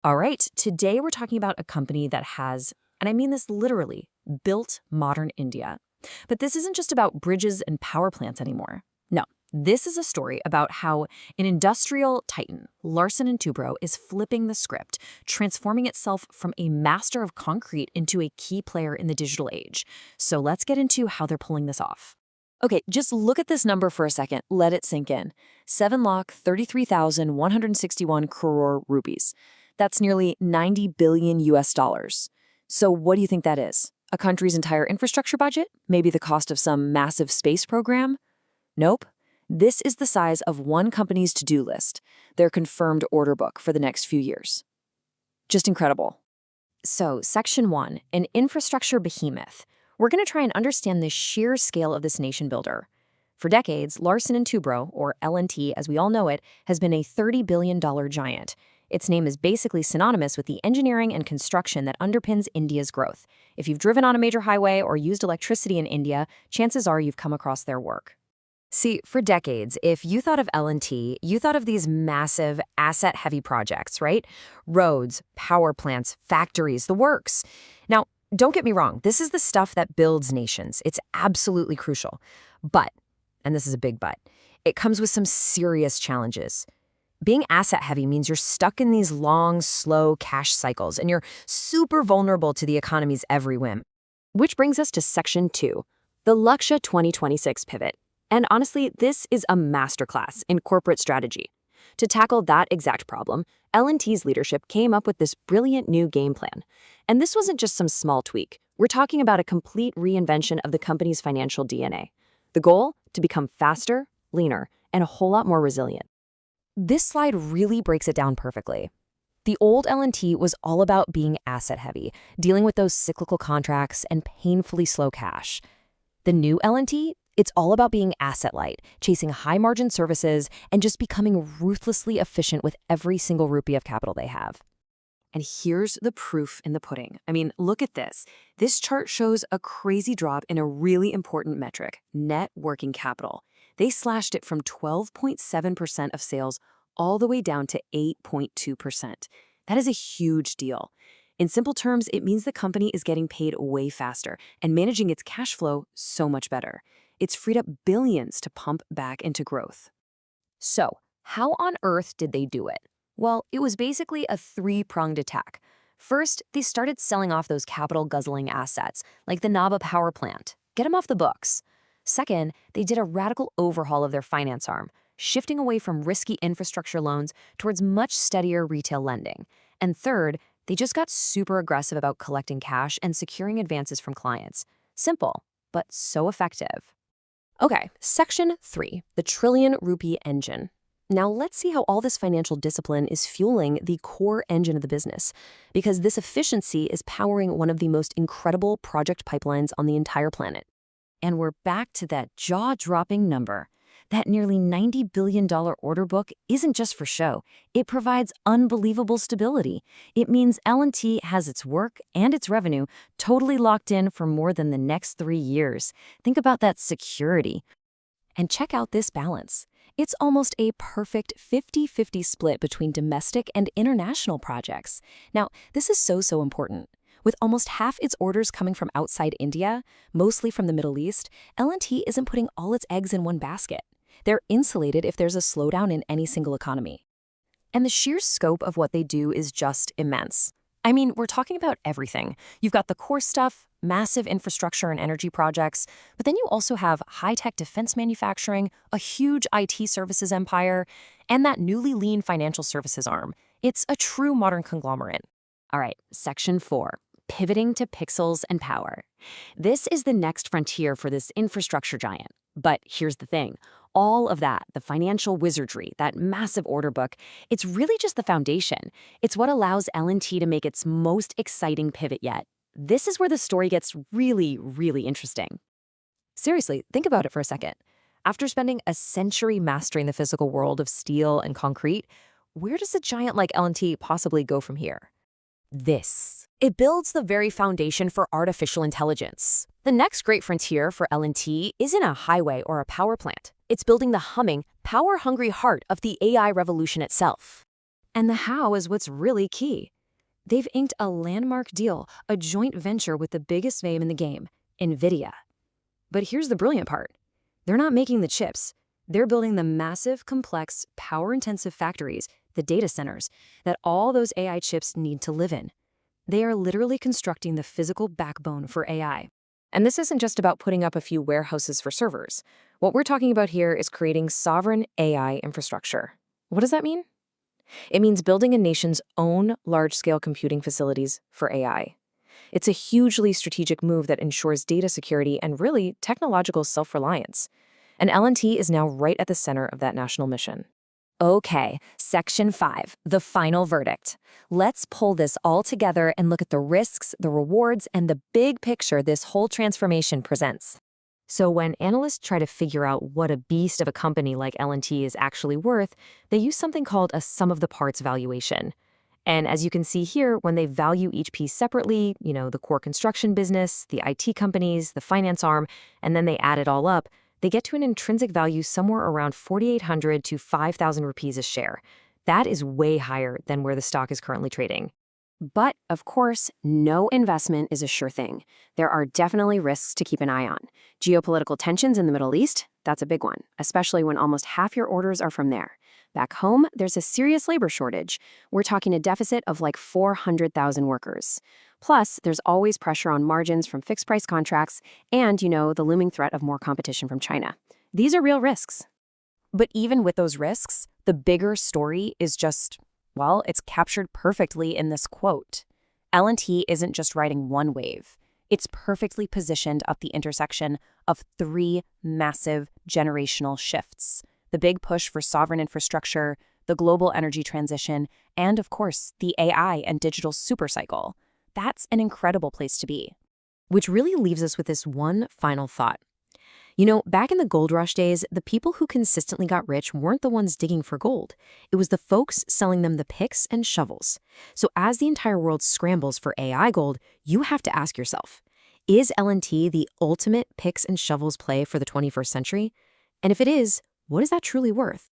All right, today we're talking about a company that has, and I mean this literally, built modern India. But this isn't just about bridges and power plants anymore. No, this is a story about how an industrial titan, Larsen and Toubro, is flipping the script, transforming itself from a master of concrete into a key player in the digital age. So let's get into how they're pulling this off. Okay, just look at this number for a second. Let it sink in. 7,33,161 crore rupees. That's nearly 90 billion US dollars. So what do you think that is? A country's entire infrastructure budget? Maybe the cost of some massive space program? Nope. This is the size of one company's to-do list, their confirmed order book for the next few years. Just incredible. So, Section 1, an infrastructure behemoth. We're going to try and understand the sheer scale of this nation builder. For decades, Larsen and Toubro, or L&T as we all know it, has been a $30 billion giant. Its name is basically synonymous with the engineering and construction that underpins India's growth. If you've driven on a major highway or used electricity in India, chances are you've come across their work. See, for decades, if you thought of L&T, you thought of these massive, asset-heavy projects, right? Roads, power plants, factories, the works. Now, don't get me wrong, this is the stuff that builds nations. It's absolutely crucial. But, and this is a big but, it comes with some serious challenges. Being asset-heavy means you're stuck in these long, slow cash cycles, and you're super vulnerable to the economy's every whim. Which brings us to Section 2, the Lakshya 2026 pivot. And honestly, this is a masterclass in corporate strategy. To tackle that exact problem, L&T's leadership came up with this brilliant new game plan. And this wasn't just some small tweak. We're talking about a complete reinvention of the company's financial DNA. The goal? To become faster, leaner, and a whole lot more resilient. This slide really breaks it down perfectly. The old L&T was all about being asset-heavy, dealing with those cyclical contracts and painfully slow cash. The new L&T? It's all about being asset-light, chasing high-margin services, and just becoming ruthlessly efficient with every single rupee of capital they have. And here's the proof in the pudding. I mean, look at this. This chart shows a crazy drop in a really important metric, net working capital. They slashed it from 12.7% of sales all the way down to 8.2%. That is a huge deal. In simple terms, it means the company is getting paid way faster and managing its cash flow so much better. It's freed up billions to pump back into growth. So, how on earth did they do it? Well, it was basically a three-pronged attack. First, they started selling off those capital-guzzling assets, like the Nabha power plant. Get them off the books. Second, they did a radical overhaul of their finance arm, shifting away from risky infrastructure loans towards much steadier retail lending. And third, they just got super aggressive about collecting cash and securing advances from clients. Simple, but so effective. Okay, Section 3, the trillion-rupee engine. Now let's see how all this financial discipline is fueling the core engine of the business, because this efficiency is powering one of the most incredible project pipelines on the entire planet. And we're back to that jaw-dropping number. That nearly $90 billion order book isn't just for show. It provides unbelievable stability. It means L&T has its work and its revenue totally locked in for more than the next 3 years. Think about that security. And check out this balance. It's almost a perfect 50-50 split between domestic and international projects. Now, this is so important. With almost half its orders coming from outside India, mostly from the Middle East, L&T isn't putting all its eggs in one basket. They're insulated if there's a slowdown in any single economy. And the sheer scope of what they do is just immense. I mean, we're talking about everything. You've got the core stuff, massive infrastructure and energy projects, but then you also have high-tech defense manufacturing, a huge IT services empire, and that newly lean financial services arm. It's a true modern conglomerate. All right, Section 4. Pivoting to pixels and power. This is the next frontier for this infrastructure giant. But here's the thing. All of that, the financial wizardry, that massive order book, it's really just the foundation. It's what allows L&T to make its most exciting pivot yet. This is where the story gets really interesting. Seriously, think about it for a second. After spending a century mastering the physical world of steel and concrete, where does a giant like L&T possibly go from here? This. It builds the very foundation for artificial intelligence. The next great frontier for L&T isn't a highway or a power plant. It's building the humming, power-hungry heart of the AI revolution itself. And the how is what's really key. They've inked a landmark deal, a joint venture with the biggest name in the game, NVIDIA. But here's the brilliant part. They're not making the chips. They're building the massive, complex, power-intensive factories, the data centers, that all those AI chips need to live in. They are literally constructing the physical backbone for AI. And this isn't just about putting up a few warehouses for servers. What we're talking about here is creating sovereign AI infrastructure. What does that mean? It means building a nation's own large-scale computing facilities for AI. It's a hugely strategic move that ensures data security and really technological self-reliance. And L&T is now right at the center of that national mission. Okay, Section 5, the final verdict. Let's pull this all together and look at the risks, the rewards, and the big picture this whole transformation presents. So when analysts try to figure out what a beast of a company like L&T is actually worth, they use something called a sum of the parts valuation. And as you can see here, when they value each piece separately, the core construction business, the IT companies, the finance arm, and then they add it all up, they get to an intrinsic value somewhere around 4,800 to 5,000 rupees a share. That is way higher than where the stock is currently trading. But, of course, no investment is a sure thing. There are definitely risks to keep an eye on. Geopolitical tensions in the Middle East, that's a big one, especially when almost half your orders are from there. Back home, there's a serious labor shortage. We're talking a deficit of like 400,000 workers. Plus, there's always pressure on margins from fixed-price contracts and, the looming threat of more competition from China. These are real risks. But even with those risks, the bigger story is just, well, it's captured perfectly in this quote. L&T isn't just riding one wave. It's perfectly positioned at the intersection of three massive generational shifts: the big push for sovereign infrastructure, the global energy transition, and, of course, the AI and digital supercycle. That's an incredible place to be. Which really leaves us with this one final thought. Back in the gold rush days, the people who consistently got rich weren't the ones digging for gold. It was the folks selling them the picks and shovels. So as the entire world scrambles for AI gold, you have to ask yourself, is L&T the ultimate picks and shovels play for the 21st century? And if it is, what is that truly worth?